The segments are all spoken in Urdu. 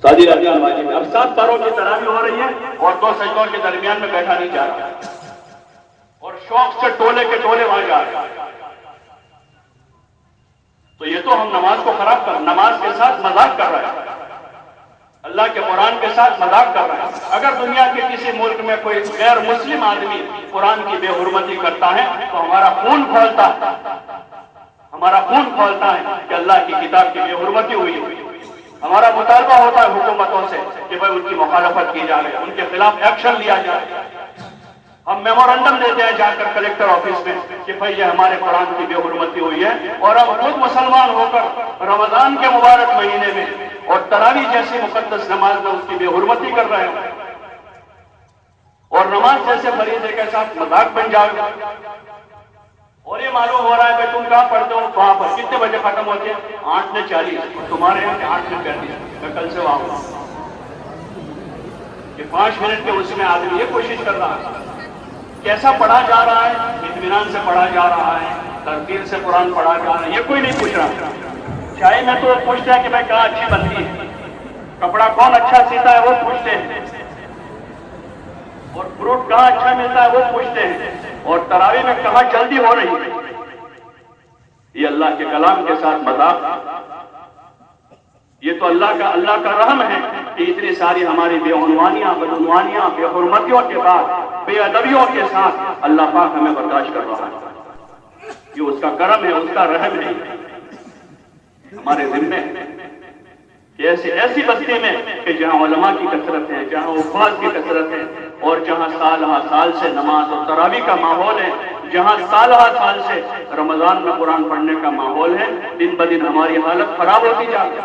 سعودی عربیہ واجب ہے. اب 7 پاروں کی تراویح ہو رہی ہے اور 2 سجدوں کے درمیان میں بیٹھا نہیں جا رہا اور شوق سے ٹولے کے ٹولے وہاں جا رہے ہیں. تو یہ تو ہم نماز کو خراب نماز کے ساتھ مذاق کر رہے ہیں, اللہ کے قرآن کے ساتھ مذاق کر رہے ہیں. اگر دنیا کے کسی ملک میں کوئی غیر مسلم آدمی قرآن کی بے حرمتی کرتا ہے تو ہمارا خون کھولتا ہے کہ اللہ کی کتاب کی بے حرمتی ہوئی. ہمارا مطالبہ ہوتا ہے حکومتوں سے کہ بھائی ان کی مخالفت کی جائے, ان کے خلاف ایکشن لیا جائے. ہم میمورنڈم دیتے ہیں جا کر کلیکٹر آفس میں کہ بھائی یہ ہمارے قرآن کی بے حرمتی ہوئی ہے, اور اب خود مسلمان ہو کر رمضان کے مبارک مہینے میں اور تراویح جیسی مقدس نماز میں اس کی بے حرمتی کر رہے ہیں, اور نماز جیسے فریضے کے ساتھ مذاق بن جائے. اور یہ معلوم ہو رہا ہے کہ تم کہاں پڑھتے ہو, وہاں پر کتنے بجے ختم ہوتے ہیں؟ 8:40. اور تمہارے یہاں 8:35. میں کل سے وہاں ہوں کہ 5 منٹ کے اس میں آدمی یہ کوشش کر رہا ہے. کیسا پڑھا جا رہا ہے؟ اطمینان سے پڑھا جا رہا ہے, ترتیل سے قرآن پڑھا جا رہا ہے, یہ کوئی نہیں پوچھ رہا. چائے میں تو پوچھتا ہے کہ بھائی کہاں اچھی بنتی ہے, کپڑا کون اچھا سیتا ہے وہ پوچھتے ہیں, اور فروٹ کہاں اچھا ملتا ہے وہ پوچھتے ہیں, اور تراویح میں کہاں جلدی ہو رہی ہے. یہ اللہ کے کلام کے ساتھ مذاق. یہ تو اللہ کا رحم ہے کہ اتنی ساری ہماری بے عنوانیاں, بدعنوانیاں, بے حرمتیوں کے بعد, بے ادبیوں کے ساتھ اللہ پاک ہمیں برداشت کر رہا ہے. یہ اس کا کرم ہے, اس کا رحم ہے ہمارے ذمے. ایسی بستی میں کہ جہاں علماء کی کثرت ہے, جہاں حفاظ کی کثرت ہے, اور جہاں سال ہا سال سے نماز اور تراویح کا ماحول ہے, جہاں سال ہا سال سے رمضان میں قرآن پڑھنے کا ماحول ہے, دن بدن ہماری حالت خراب ہوتی جاتی ہے.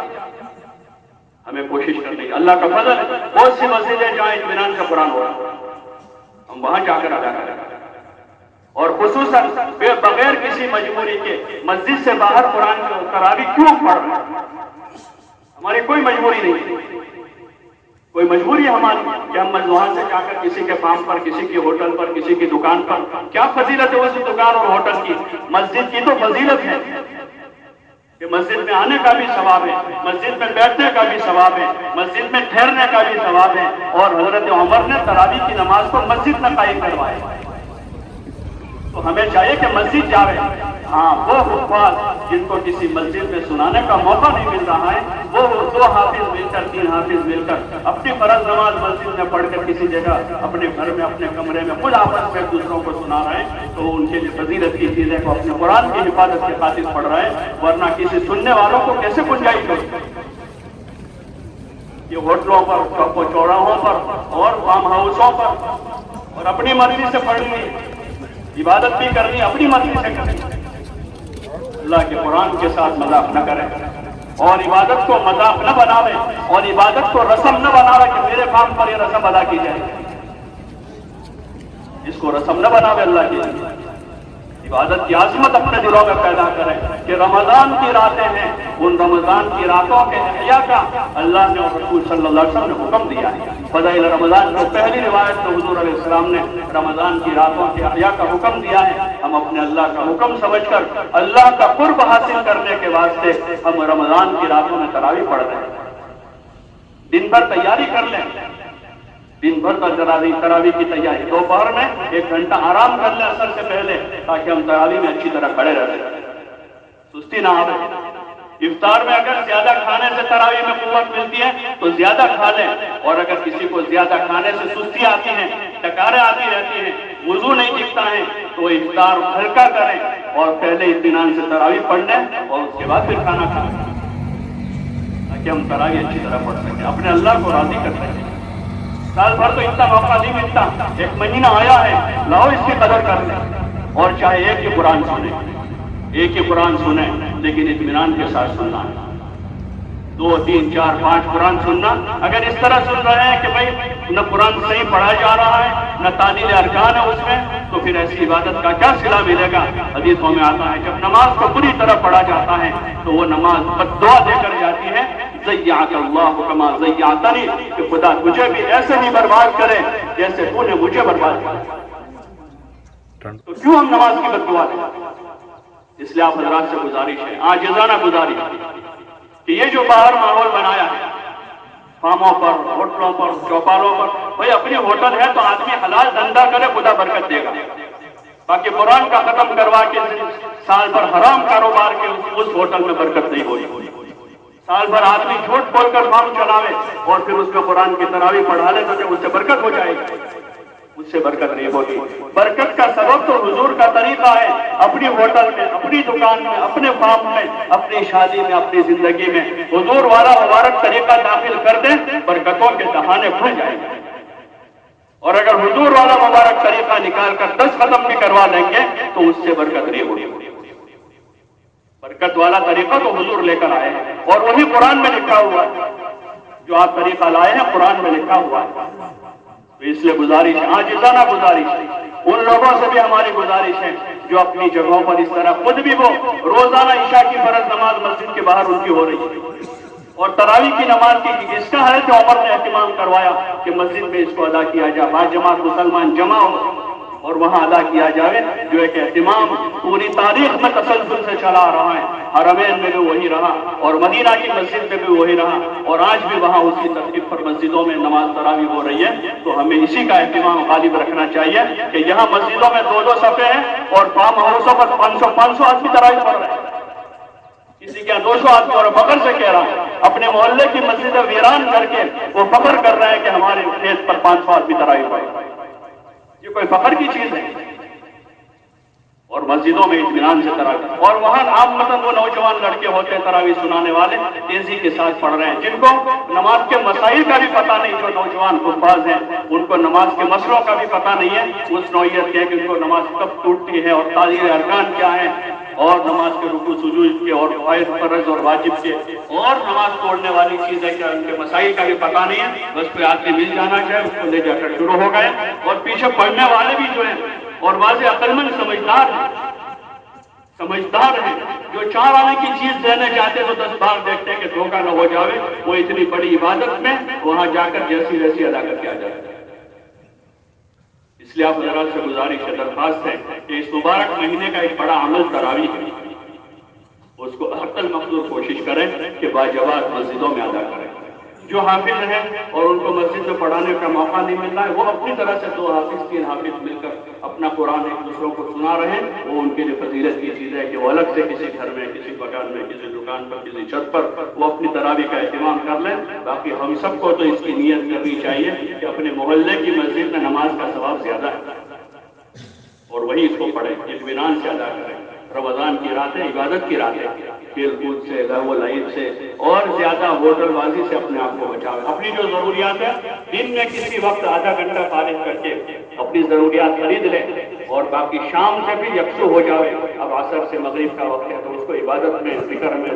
ہمیں کوشش کرنی ہے. اللہ کا فضل ہے, بہت سی مسجدیں جہاں اطمینان کا قرآن ہو رہا ہے ہم وہاں جا کر ادا کریں, اور خصوصاً بغیر کسی مجبوری کے مسجد سے باہر قرآن کی تراویح کیوں پڑھ رہے ہیں؟ ہماری کوئی مجبوری نہیں, کوئی مجبوری ہماری کہ ہم وہاں سے جا کر کسی کے فارم پر, کسی کی ہوٹل پر, کسی کی دکان پر. کیا فضیلت ہے اسی دکان اور ہوٹل کی؟ مسجد کی تو فضیلت ہے کہ مسجد میں آنے کا بھی ثواب ہے, مسجد میں بیٹھنے کا بھی ثواب ہے, مسجد میں ٹھہرنے کا بھی ثواب ہے. اور حضرت عمر نے تراویح کی نماز کو مسجد میں قائم کروایا. تو ہمیں چاہیے کہ مسجد جاوے. ہاں, وہ حفاظ جن کو کسی مسجد میں سنانے کا موقع نہیں مل رہا ہے, وہ 2 حافظ مل کر, 3 حافظ مل کر اپنی فرض نماز مسجد میں پڑھ کر کسی جگہ اپنے گھر میں, اپنے کمرے میں خود آپس میں دوسروں کو سنا رہے ہیں, تو ان کے لیے فضیلت کی چیزیں کو اپنے قرآن کی حفاظت کے خاطر پڑھ رہے ہیں. ورنہ کسی سننے والوں کو کیسے گنجائش ہوگی؟ یہ ہوٹلوں پر, چوراہوں پر اور فارم ہاؤسوں پر, اور اپنی مرضی سے پڑھنی, عبادت بھی کرنی اپنی مرضی سے کرنی. اللہ کے قرآن کے ساتھ مذاق نہ کریں, اور عبادت کو مذاق نہ بناوے, اور عبادت کو رسم نہ بناوے کہ میرے کام پر یہ رسم ادا کی جائے. اس کو رسم نہ بناوے. اللہ کی عبادت کی عظمت اپنے دلوں میں پیدا کریں کہ رمضان کی راتیں ہیں, ان رمضان کی راتوں کے احیاء کا اللہ نے اور رسول صلی اللہ علیہ وسلم نے حکم دیا ہے. فضائل رمضان کو پہلی روایت میں حضور علیہ السلام نے رمضان کی راتوں کے احیاء کا حکم دیا ہے. ہم اپنے اللہ کا حکم سمجھ کر اللہ کا قرب حاصل کرنے کے واسطے ہم رمضان کی راتوں میں تراویح پڑھ رہے ہیں. دن بھر تیاری کر لیں, دن بھر تراویح کی تیاری. دوپہر میں 1 گھنٹہ آرام کر لیں عصر سے پہلے, تاکہ ہم تراویح میں اچھی طرح کھڑے رہ سکیں, سستی نہ آئے. افطار میں اگر زیادہ کھانے سے تراویح میں قوت ملتی ہے تو زیادہ کھا لیں, اور اگر کسی کو زیادہ کھانے سے سستی آتی ہیں, ٹکاریں آتی رہتی ہیں, وضو نہیں دکھتا ہے, تو افطار ہلکا کریں اور پہلے اطمینان سے تراویح پڑھ لیں, اور اس کے بعد پھر کھانا کھائیں, تاکہ ہم تراویح اچھی طرح پڑھ سکیں, اپنے اللہ کو راضی کر سکیں. سال بھر تو اتنا موقع نہیں ملتا, 1 مہینہ آیا ہے, لاؤ اس کی قدر کر لیں. اور چاہے ایک ہی قرآن سنیں, لیکن اطمینان کے ساتھ سننا ہے. 2, 3, 4, 5 قرآن سننا. اگر اس طرح سن رہے ہیں کہ بھائی نہ قرآن صحیح پڑھا جا رہا ہے, نہ تعلیل ارکان ہے اس میں, تو پھر ایسی عبادت کا کیا صلہ ملے گا؟ حدیثوں میں آتا ہے جب نماز کو پوری طرح پڑھا جاتا ہے تو وہ نماز بد-دعا دے کر جاتی ہے, ضیعک اللہ کما ضیعتنی, کہ خدا تجھے بھی ایسے ہی برباد کرے جیسے تو نے مجھے برباد کیا. تو کیوں ہم نماز کی بد دعا دیں؟ اس لیے آپ حضرات سے گزارش ہے, عاجزانہ گزارش, کہ یہ جو باہر ماحول بنایا ہے فارموں پر، ہوٹلوں پر، چوپالوں پر. بھائی اپنی ہوٹل ہے تو آدمی حلال دھندا کرے، خدا برکت دے گا. باقی قرآن کا ختم کروا کے سال بھر حرام کاروبار کے اس ہوٹل میں برکت نہیں ہوئی. سال بھر آدمی جھوٹ بول کر فارم چلاوے اور پھر اس میں قرآن کی تراویح پڑھا لے تو اس سے برکت ہو جائے گی. اس سے برکت نہیں ہوگی. برکت کا سبب تو حضور کا طریقہ ہے. اپنی ہوٹل میں، اپنی دکان میں، اپنے فارم میں، اپنی شادی میں، اپنی زندگی میں حضور والا مبارک طریقہ داخل کر دیں، برکتوں کے دہانے کھل جائیں گے. اور اگر حضور والا مبارک طریقہ نکال کر 10 ختم بھی کروا لیں گے تو اس سے برکت نہیں ہوگی. برکت والا طریقہ تو حضور لے کر آئے ہیں اور وہی قرآن میں لکھا ہوا ہے. جو آپ طریقہ لائے ہیں قرآن میں لکھا ہوا ہے. تو اس لیے گزارش ہے، عاجزانہ گزارش ہے، ان لوگوں سے بھی ہماری گزارش ہے جو اپنی جگہوں پر اس طرح خود بھی وہ روزانہ عشاء کی فرض نماز مسجد کے باہر ان کی ہو رہی ہے اور تراویح کی نماز کی اس کا ہے کہ عمر نے اہتمام کروایا کہ مسجد میں اس کو ادا کیا جائے، باجماعت مسلمان جمع ہو اور وہاں ادا کیا جائے. جو ایک اہتمام پوری تاریخ میں تسلسل سے چلا رہا ہے. حرمین میں بھی وہی رہا اور مدینہ کی مسجد میں بھی وہی رہا اور آج بھی وہاں اسی ترتیب پر مسجدوں میں نماز تراویح ہو رہی ہے. تو ہمیں اسی کا اہتمام غالب رکھنا چاہیے کہ یہاں مسجدوں میں 2 صفحے ہیں اور فارم ہاؤسوں پر 500 آدمی تراویح پڑھ رہے ہیں. کسی کے 200 آدمی اور فخر سے کہہ رہا ہے. اپنے محلے کی مسجد ویران کر کے وہ فخر کر رہے ہیں کہ ہمارے کھیت پر 500 آدمی تراویح پڑھ رہے ہیں. یہ کوئی فخر کی چیز ہے. اور مسجدوں میں اطمینان سے تراویح، اور وہاں عام مطلب وہ نوجوان لڑکے ہوتے ہیں تراویح سنانے والے، تیزی کے ساتھ پڑھ رہے ہیں جن کو نماز کے مسائل کا بھی پتہ نہیں. جو نوجوان حفاظ ہیں ان کو نماز کے مسئلوں کا بھی پتہ نہیں ہے. اس نوعیت کے کہ ان کو نماز کب ٹوٹتی ہے اور تعزیر ارکان کیا ہے اور نماز کے رکوع سجود کے اور فرض اور واجب کے اور نماز توڑنے والی چیزیں کیا، ان کے مسائل کا بھی پتہ نہیں ہے. بس کوئی آدمی مل جانا چاہے اس کو لے جا کر شروع ہو گئے. اور پیچھے پڑھنے والے بھی جو ہیں اور واضح عقلمند سمجھدار ہیں جو 4 آنے کی چیز دینے جاتے تو 10 بار دیکھتے ہیں کہ دھوکہ نہ ہو جاوے. وہ اتنی بڑی عبادت میں وہاں جا کر جیسی ویسی ادا کر کے آ جاتے ہیں. اس لیے آپ حضرات سے گزارش ہے، درخواست ہے کہ اس مبارک مہینے کا ایک بڑا عمل تراویح ہے، اس کو حق المقدور کوشش کریں کہ باجماعت مسجدوں میں ادا کریں. جو حافظ ہیں اور ان کو مسجد میں پڑھانے کا موقع نہیں مل رہا ہے وہ اپنی طرح سے 2 حافظ 3 حافظ مل کر اپنا قرآن ایک دوسروں کو سنا رہے ہیں. وہ ان کے لیے فضیلت کی چیز ہے کہ وہ الگ سے کسی گھر میں، کسی مکان میں، کسی دکان پر، کسی چھت پر وہ اپنی تراویح کا اہتمام کر لیں. باقی ہم سب کو تو اس کی نیت کرنی چاہیے کہ اپنے محلے کی مسجد میں نماز کا ثواب زیادہ ہے اور وہی اس کو پڑھیں، اطمینان سے ادا کریں. رمضان کی راتیں عبادت کی راتیں، کھیل کود سے، لہو و لعب سے اور زیادہ ہوٹل بازی سے اپنے آپ کو بچاؤ. اپنی جو ضروریات ہیں دن میں کسی وقت آدھا گھنٹہ فارغ کر کے اپنی ضروریات خرید لیں اور باقی شام سے بھی یکسو ہو جاوے. اب عصر سے مغرب کا وقت ہے تو اس کو عبادت میں، ذکر میں